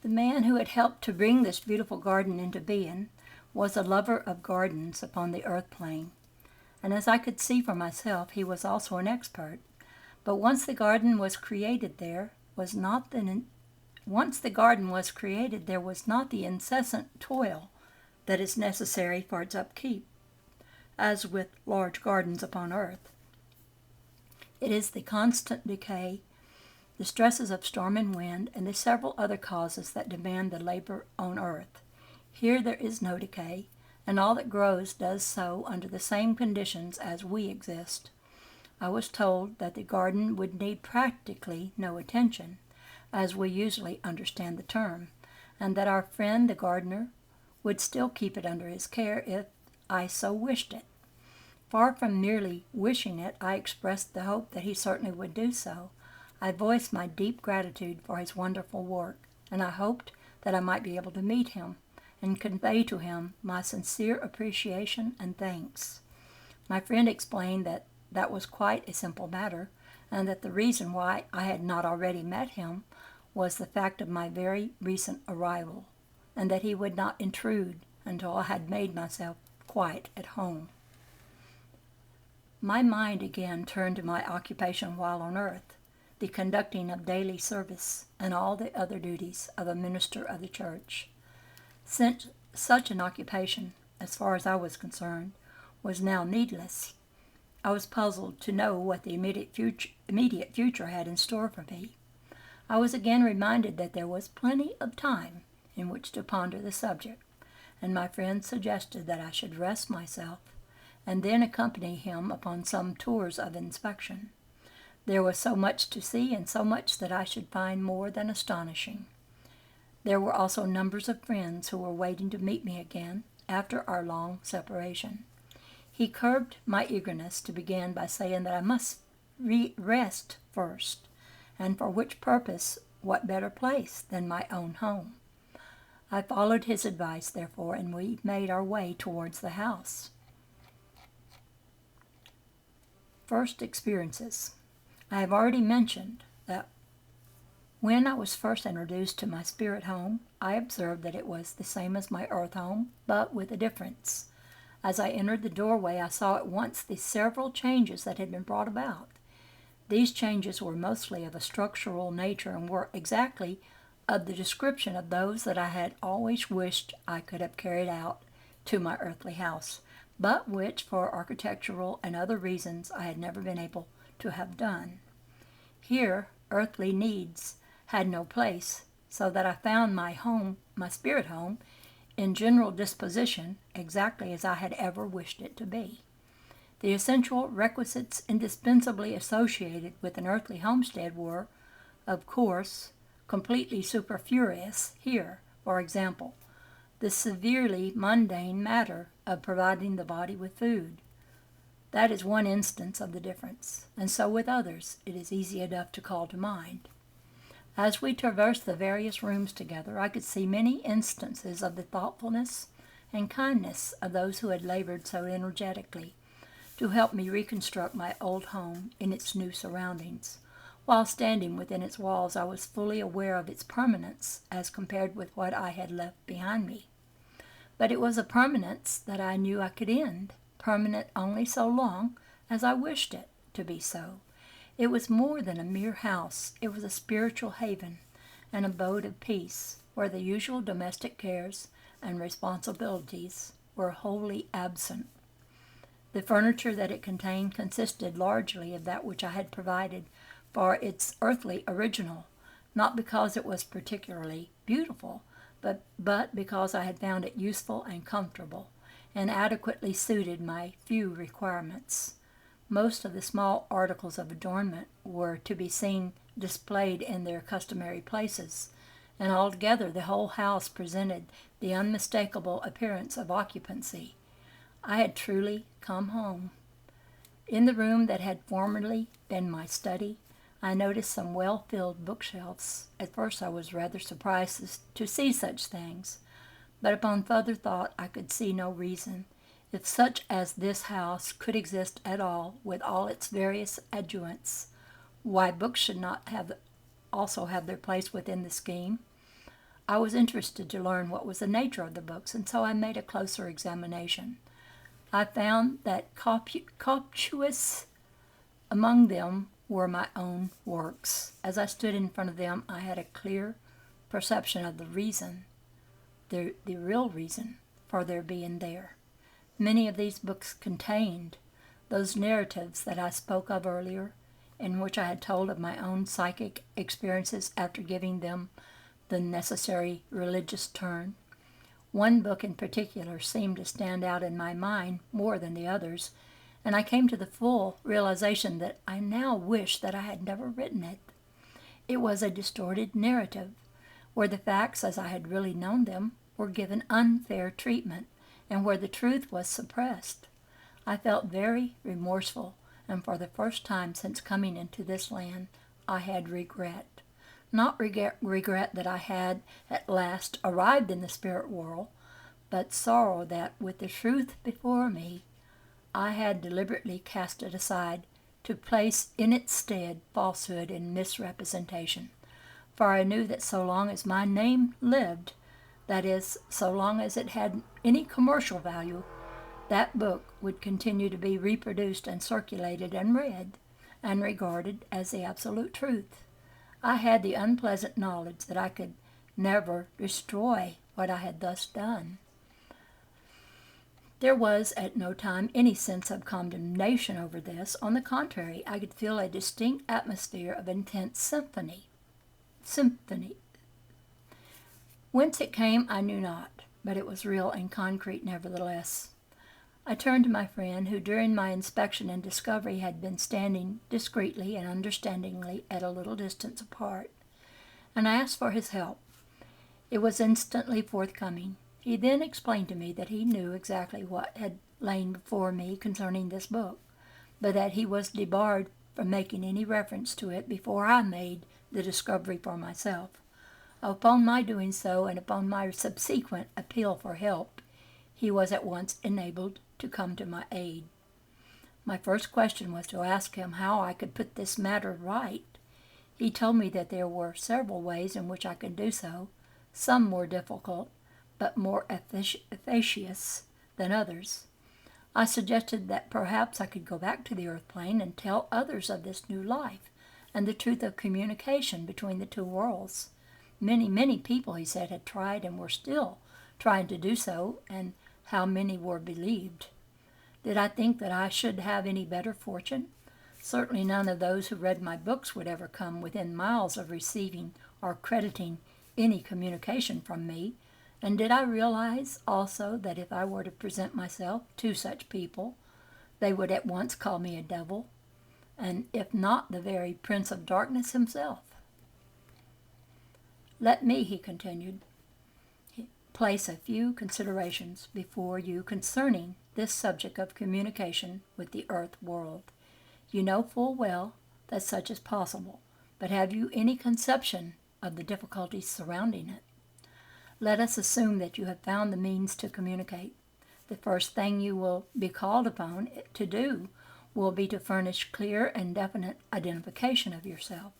The man who had helped to bring this beautiful garden into being was a lover of gardens upon the earth plane, and as I could see for myself, he was also an expert. But once the garden was created, there was not the incessant toil that is necessary for its upkeep, as with large gardens upon earth. It is the constant decay, the stresses of storm and wind, and the several other causes that demand the labor on earth. Here there is no decay, and all that grows does so under the same conditions as we exist. I was told that the garden would need practically no attention, as we usually understand the term, and that our friend the gardener would still keep it under his care if I so wished it. Far from merely wishing it, I expressed the hope that he certainly would do so. I voiced my deep gratitude for his wonderful work, and I hoped that I might be able to meet him and convey to him my sincere appreciation and thanks. My friend explained that that was quite a simple matter, and that the reason why I had not already met him was the fact of my very recent arrival, and that he would not intrude until I had made myself quite at home. My mind again turned to my occupation while on earth, the conducting of daily service, and all the other duties of a minister of the church. Since such an occupation, as far as I was concerned, was now needless, I was puzzled to know what the immediate future had in store for me. I was again reminded that there was plenty of time in which to ponder the subject, and my friend suggested that I should rest myself and then accompany him upon some tours of inspection. There was so much to see, and so much that I should find more than astonishing. There were also numbers of friends who were waiting to meet me again after our long separation. He curbed my eagerness to begin by saying that I must rest first, and for which purpose what better place than my own home? I followed his advice, therefore, and we made our way towards the house. First experiences. I have already mentioned that when I was first introduced to my spirit home, I observed that it was the same as my earth home, but with a difference. As I entered the doorway, I saw at once the several changes that had been brought about. These changes were mostly of a structural nature and were exactly of the description of those that I had always wished I could have carried out to my earthly house, but which, for architectural and other reasons, I had never been able to have done. Here, earthly needs had no place, so that I found my home, my spirit home, in general disposition exactly as I had ever wished it to be. The essential requisites indispensably associated with an earthly homestead were, of course, completely superfluous here. For example, the severely mundane matter of providing the body with food. That is one instance of the difference, and so with others it is easy enough to call to mind. As we traversed the various rooms together, I could see many instances of the thoughtfulness and kindness of those who had labored so energetically to help me reconstruct my old home in its new surroundings. While standing within its walls, I was fully aware of its permanence as compared with what I had left behind me. But it was a permanence that I knew I could end, permanent only so long as I wished it to be so. It was more than a mere house. It was a spiritual haven, an abode of peace, where the usual domestic cares and responsibilities were wholly absent. The furniture that it contained consisted largely of that which I had provided for its earthly original, not because it was particularly beautiful, but because I had found it useful and comfortable, and adequately suited my few requirements. Most of the small articles of adornment were to be seen displayed in their customary places, and altogether the whole house presented the unmistakable appearance of occupancy. I had truly come home. In the room that had formerly been my study, I noticed some well-filled bookshelves. At first I was rather surprised to see such things, but upon further thought I could see no reason, if such as this house could exist at all with all its various adjuncts, why books should not also have their place within the scheme. I was interested to learn what was the nature of the books, and so I made a closer examination. I found that copious among them were my own works. As I stood in front of them, I had a clear perception of the reason, the real reason for their being there. Many of these books contained those narratives that I spoke of earlier, in which I had told of my own psychic experiences after giving them the necessary religious turn. One book in particular seemed to stand out in my mind more than the others, and I came to the full realization that I now wish that I had never written it. It was a distorted narrative, where the facts as I had really known them were given unfair treatment, and where the truth was suppressed. I felt very remorseful, and for the first time since coming into this land, I had regret. Not regret that I had at last arrived in the spirit world, but sorrow that, with the truth before me, I had deliberately cast it aside to place in its stead falsehood and misrepresentation. For I knew that so long as my name lived, that is, so long as it had any commercial value, that book would continue to be reproduced and circulated and read and regarded as the absolute truth. I had the unpleasant knowledge that I could never destroy what I had thus done. There was at no time any sense of condemnation over this. On the contrary, I could feel a distinct atmosphere of intense sympathy. Whence it came, I knew not, but it was real and concrete nevertheless. I turned to my friend, who during my inspection and discovery had been standing discreetly and understandingly at a little distance apart, and I asked for his help. It was instantly forthcoming. He then explained to me that he knew exactly what had lain before me concerning this book, but that he was debarred from making any reference to it before I made the discovery for myself. Upon my doing so, and upon my subsequent appeal for help, he was at once enabled to come to my aid. My first question was to ask him how I could put this matter right. He told me that there were several ways in which I could do so, some more difficult, but more efficacious than others. I suggested that perhaps I could go back to the earth plane and tell others of this new life and the truth of communication between the two worlds. Many people, he said, had tried and were still trying to do so, and how many were believed. Did I think that I should have any better fortune? Certainly none of those who read my books would ever come within miles of receiving or crediting any communication from me. And did I realize also that if I were to present myself to such people, they would at once call me a devil, and if not the very Prince of Darkness himself? Let me, he continued, place a few considerations before you concerning this subject of communication with the earth world. You know full well that such is possible, but have you any conception of the difficulties surrounding it? Let us assume that you have found the means to communicate. The first thing you will be called upon to do will be to furnish clear and definite identification of yourself.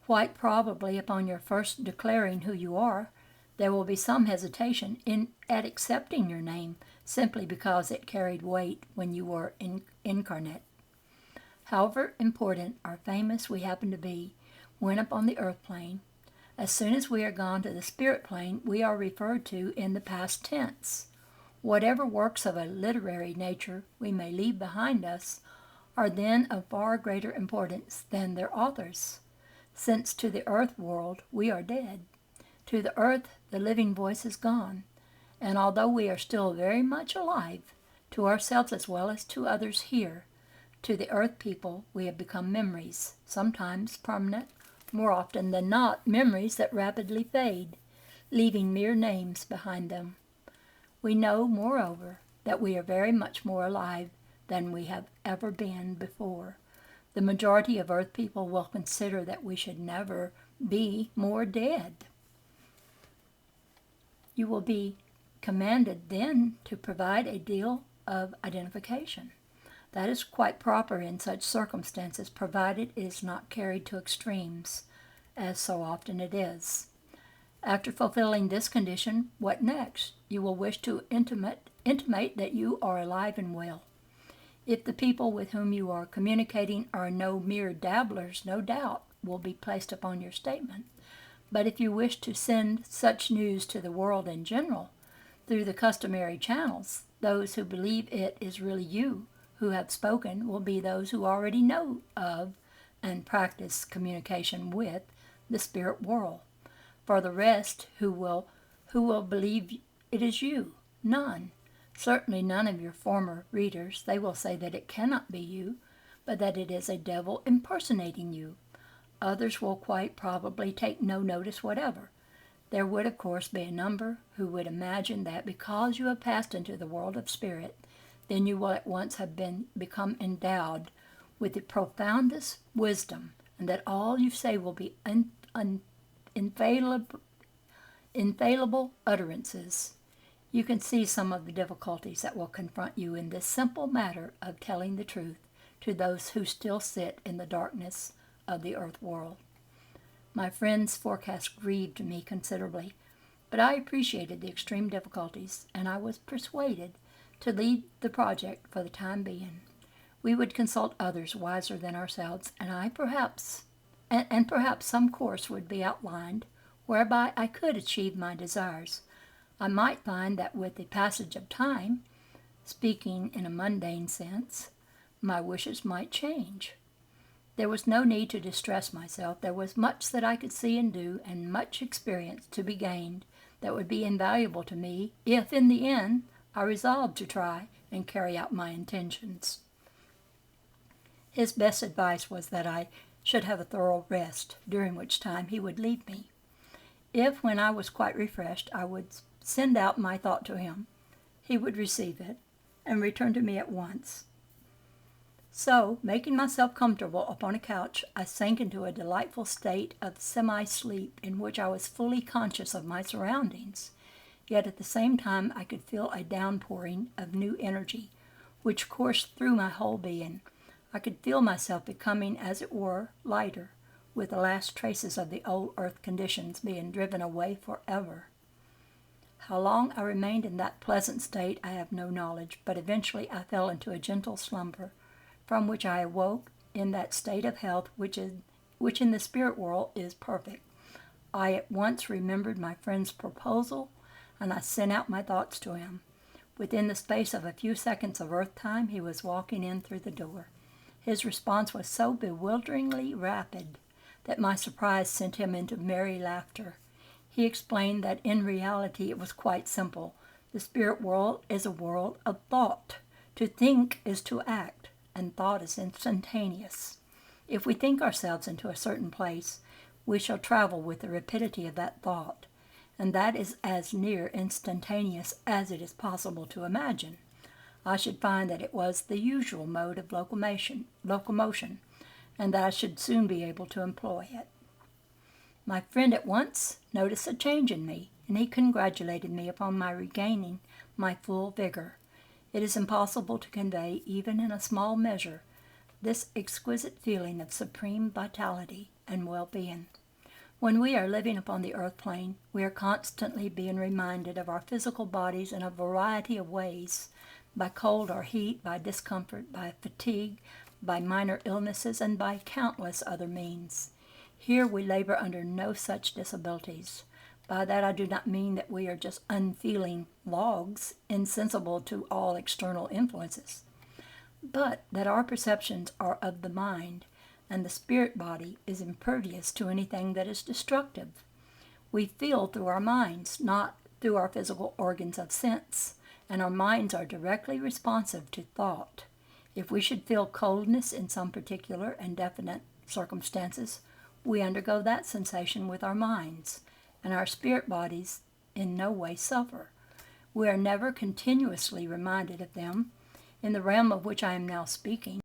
Quite probably upon your first declaring who you are, there will be some hesitation at accepting your name simply because it carried weight when you were incarnate. However important or famous we happen to be when upon the earth plane, as soon as we are gone to the spirit plane, we are referred to in the past tense. Whatever works of a literary nature we may leave behind us are then of far greater importance than their authors, since to the earth world we are dead. To the earth the living voice is gone, and although we are still very much alive, to ourselves as well as to others here, to the earth people we have become memories, sometimes permanent, more often than not memories that rapidly fade, leaving mere names behind them. We know, moreover, that we are very much more alive than we have ever been before. The majority of earth people will consider that we should never be more dead. You will be commanded then to provide a deal of identification. That is quite proper in such circumstances, provided it is not carried to extremes, as so often it is. After fulfilling this condition, what next? You will wish to intimate that you are alive and well. If the people with whom you are communicating are no mere dabblers, no doubt will be placed upon your statement. But if you wish to send such news to the world in general, through the customary channels, those who believe it is really you who have spoken will be those who already know of and practice communication with the spirit world. For the rest, who will believe it is you? None. Certainly none of your former readers. They will say that it cannot be you, but that it is a devil impersonating you. Others will quite probably take no notice whatever. There would, of course, be a number who would imagine that because you have passed into the world of spirit, then you will at once have become endowed with the profoundest wisdom, and that all you say will be infallible utterances. You can see some of the difficulties that will confront you in this simple matter of telling the truth to those who still sit in the darkness of the earth world. My friend's forecast grieved me considerably, but I appreciated the extreme difficulties, and I was persuaded to leave the project for the time being. We would consult others wiser than ourselves, and perhaps some course would be outlined whereby I could achieve my desires. I might find that with the passage of time, speaking in a mundane sense, my wishes might change. There was no need to distress myself. There was much that I could see and do, and much experience to be gained that would be invaluable to me if, in the end, I resolved to try and carry out my intentions. His best advice was that I should have a thorough rest, during which time he would leave me. If, when I was quite refreshed, I would send out my thought to him, he would receive it and return to me at once. So, making myself comfortable upon a couch, I sank into a delightful state of semi-sleep in which I was fully conscious of my surroundings. Yet at the same time I could feel a downpouring of new energy, which coursed through my whole being. I could feel myself becoming, as it were, lighter, with the last traces of the old earth conditions being driven away forever. How long I remained in that pleasant state I have no knowledge, but eventually I fell into a gentle slumber, from which I awoke in that state of health which in the spirit world is perfect. I at once remembered my friend's proposal, and I sent out my thoughts to him. Within the space of a few seconds of earth time, he was walking in through the door. His response was so bewilderingly rapid that my surprise sent him into merry laughter. He explained that in reality it was quite simple. The spirit world is a world of thought. To think is to act, and thought is instantaneous. If we think ourselves into a certain place, we shall travel with the rapidity of that thought, and that is as near instantaneous as it is possible to imagine. I should find that it was the usual mode of locomotion, and that I should soon be able to employ it. My friend at once noticed a change in me, and he congratulated me upon my regaining my full vigor. It is impossible to convey, even in a small measure, this exquisite feeling of supreme vitality and well-being. When we are living upon the earth plane, we are constantly being reminded of our physical bodies in a variety of ways, by cold or heat, by discomfort, by fatigue, by minor illnesses, and by countless other means. Here we labor under no such disabilities. By that I do not mean that we are just unfeeling logs, insensible to all external influences, but that our perceptions are of the mind, and the spirit body is impervious to anything that is destructive. We feel through our minds, not through our physical organs of sense, and our minds are directly responsive to thought. If we should feel coldness in some particular and definite circumstances, we undergo that sensation with our minds, and our spirit bodies in no way suffer. We are never continuously reminded of them. In the realm of which I am now speaking,